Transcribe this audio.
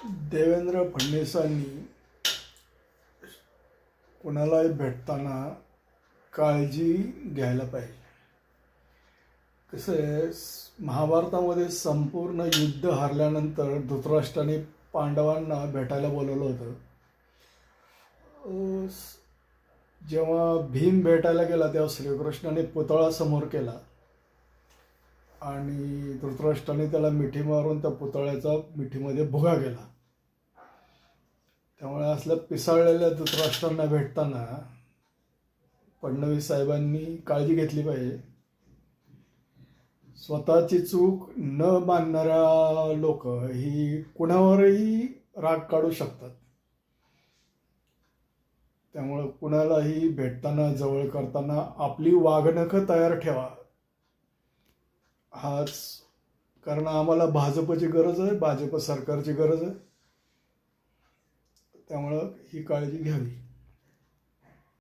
देवेंद्र फडणवीसांनी कोणालाही भेटताना काळजी घ्यायला पाहिजे. कसं आहे, महाभारतामध्ये संपूर्ण युद्ध हारल्यानंतर धृतराष्ट्राने पांडवांना भेटायला बोलवलं होतं. जेव्हा भीम भेटायला गेला तेव्हा श्रीकृष्णाने पुतळा समोर केला आणि धृतराष्ट्राने त्याला मिठी मारून त्या पुतळ्याचा मिठीमध्ये भुगा केला. त्यामुळे असल्या पिसाळलेल्या धृतराष्ट्रांना भेटताना फडणवीस साहेबांनी काळजी घेतली पाहिजे. स्वतःची चूक न मानणाऱ्या लोक ही कुणावरही राग काढू शकतात. त्यामुळं कुणालाही भेटताना जवळ करताना आपली वागणुकं तयार ठेवा. हाच कारण आम्हाला भाजपची गरज आहे, भाजप सरकारची गरज आहे. त्यामुळं ही काळजी घ्यावी.